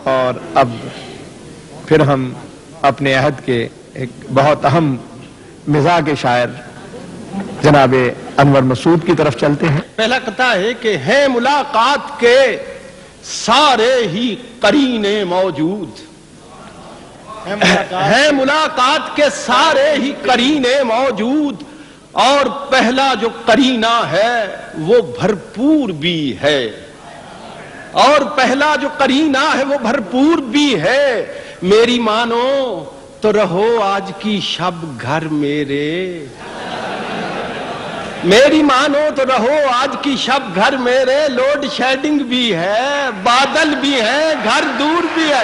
اور اب پھر ہم اپنے عہد کے ایک بہت اہم مزاح کے شاعر جناب انور مسعود کی طرف چلتے ہیں۔ پہلا قطعہ ہے کہ ہیں ملاقات کے سارے ہی قرینے موجود، ہیں ملاقات کے سارے ہی قرینے موجود، اور پہلا جو قرینہ ہے وہ بھرپور بھی ہے، اور پہلا جو قرینہ ہے وہ بھرپور بھی ہے۔ میری مانو تو رہو آج کی شب گھر میرے، میری مانو تو رہو آج کی شب گھر میرے، لوڈ شیڈنگ بھی ہے، بادل بھی ہے، گھر دور بھی ہے۔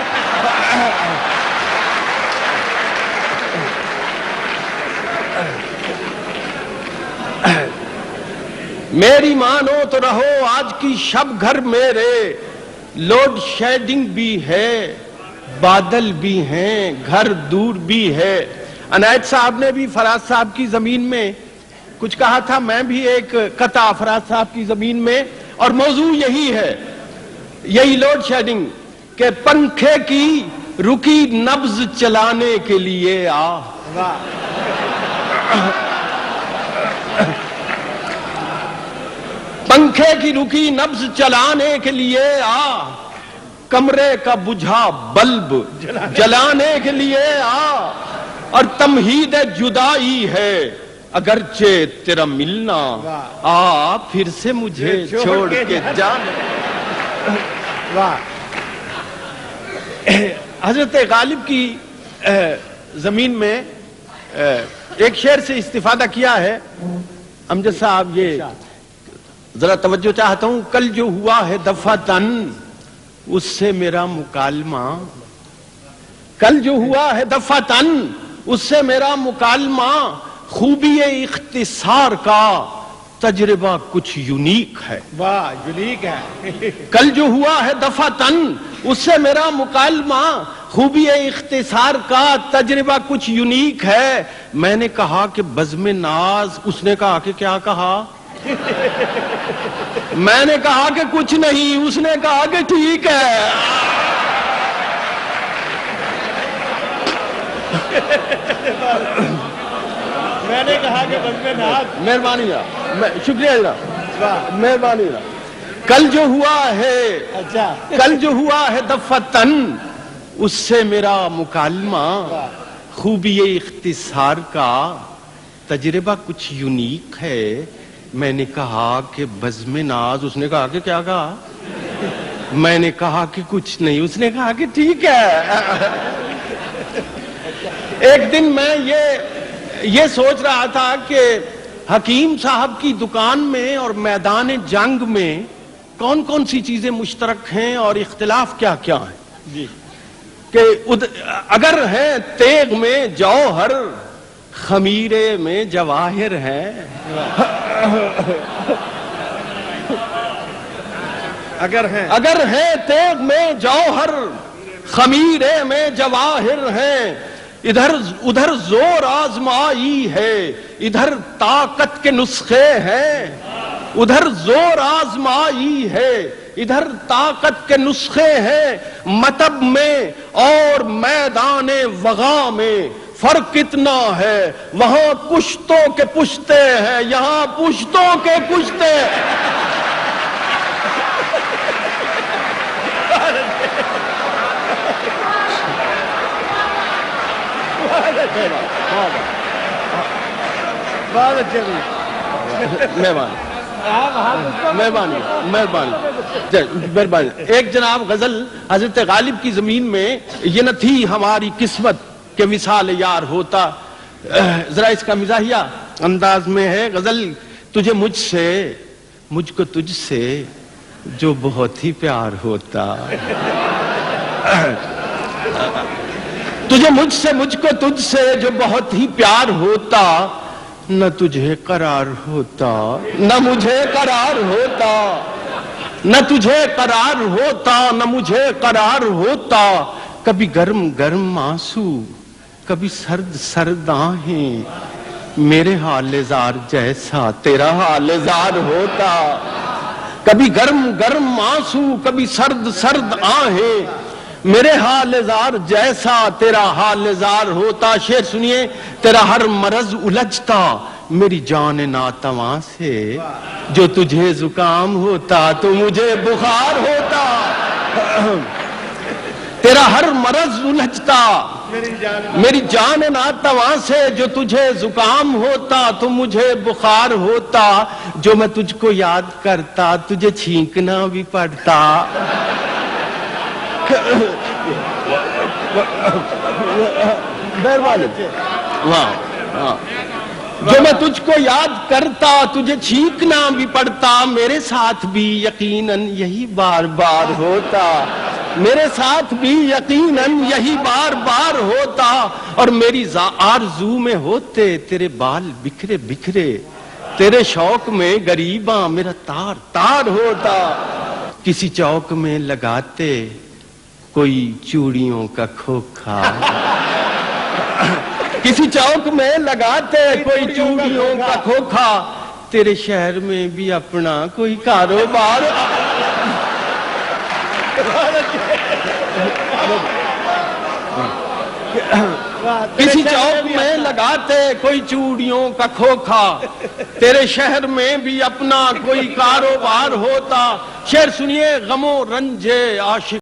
میری مانو تو رہو آج کی شب گھر میرے، لوڈ شیڈنگ بھی ہے، بادل بھی ہیں، گھر دور بھی ہے۔ عنایت صاحب نے بھی فراز صاحب کی زمین میں کچھ کہا تھا، میں بھی ایک قطعہ فراز صاحب کی زمین میں، اور موضوع یہی ہے، یہی لوڈ شیڈنگ کہ پنکھے کی رکی نبض چلانے کے لیے آ، پنکھے کی رکی نبض چلانے کے لیے آ، کمرے کا بجھا بلب جلانے کے لیے آ، اور تمہید جدائی ہے اگرچہ تیرا ملنا، آ پھر سے مجھے چھوڑ کے جانا۔ حضرت غالب کی زمین میں ایک شعر سے استفادہ کیا ہے امجد صاحب، یہ ذرا توجہ چاہتا ہوں۔ کل جو ہوا ہے دفعتاً اس سے میرا مکالمہ، کل جو ہوا ہے دفعتاً اس سے میرا مکالمہ، خوبی اختصار کا تجربہ کچھ یونیک ہے۔ واہ، یونیک ہے۔ کل جو ہوا ہے دفعتاً اس سے میرا مکالمہ، خوبی اختصار کا تجربہ کچھ یونیک ہے۔ میں نے کہا کہ بزم ناز، اس نے کہا کہ کیا کہا؟ میں نے کہا کہ کچھ نہیں، اس نے کہا کہ ٹھیک ہے۔ میں نے کہا کہ بزم ناز۔ مہربانی جناب، شکریہ جناب، مہربانی جناب۔ کل جو ہوا ہے، اچھا، کل جو ہوا ہے دفعتاً اس سے میرا مکالمہ، خوبی اختصار کا تجربہ کچھ یونیک ہے۔ میں نے کہا کہ بزم ناز، اس نے کہا کہ کیا کہا؟ میں نے کہا کہ کچھ نہیں، اس نے کہا کہ ٹھیک ہے۔ ایک دن میں یہ سوچ رہا تھا کہ حکیم صاحب کی دکان میں اور میدان جنگ میں کون کون سی چیزیں مشترک ہیں اور اختلاف کیا کیا ہیں جی، کہ اگر ہے تیغ میں جوہر، خمیرے میں جواہر ہے۔ اگر ہے تیغ میں جوہر، خمیرے میں جواہر ہیں، ادھر زور آزمائی ہے، ادھر طاقت کے نسخے ہیں، ادھر زور آزمائی ہے، ادھر طاقت کے نسخے ہیں۔ مطب میں اور میدان وغا میں فرق اتنا ہے، وہاں پشتوں کے پشتے ہیں، یہاں پشتوں کے پشتے۔ بہت اچھے بھی، مہربانی۔ ایک جناب غزل حضرت غالب کی زمین میں، یہ نہ تھی ہماری قسمت کہ وصال یار ہوتا، ذرا اس کا مزاحیہ انداز میں ہے غزل۔ تجھے مجھ سے، مجھ کو تجھ سے جو بہت ہی پیار ہوتا، تجھے مجھ سے، مجھ کو تجھ سے جو بہت ہی پیار ہوتا، نہ تجھے قرار ہوتا، نہ مجھے قرار ہوتا، نہ تجھے قرار ہوتا، نہ مجھے قرار ہوتا۔ کبھی گرم گرم آنسو، کبھی سرد سرد آہیں، میرے حال زار جیسا تیرا حال زار ہوتا۔ کبھی گرم گرم آنسو، کبھی سرد سرد آہیں، میرے حال زار جیسا تیرا حال زار ہوتا. شعر سنیے. تیرا ہر مرض الجھتا میری جان ناتواں سے, جو تجھے زکام ہوتا تو مجھے بخار ہوتا. تیرا ہر مرض الجھتا میری جان ناتواں سے, جو تجھے زکام ہوتا تو مجھے بخار ہوتا. جو میں تجھ کو یاد کرتا تجھے چھینکنا بھی پڑتا. جو میں تجھ کو یاد کرتا تجھے چھینکنا بھی پڑتا. میرے ساتھ بھی یقیناً یہی بار بار ہوتا. میرے ساتھ بھی یقیناً یہی بار بار ہوتا. اور میری آرزو میں ہوتے تیرے بال بکھرے بکھرے, تیرے شوق میں غریباں میرا تار تار ہوتا. کسی چوک میں لگاتے کوئی چوڑیوں کا کھوکھا, کسی چوک میں لگاتے کوئی چوڑیوں کا کھوکھا. تیرے شہر میں بھی اپنا کوئی کاروبار. کسی چوک میں لگاتے کوئی چوڑیوں کا کھوکھا, تیرے شہر میں بھی اپنا کوئی کاروبار ہوتا. شعر سنیے. غم و رنج عاشق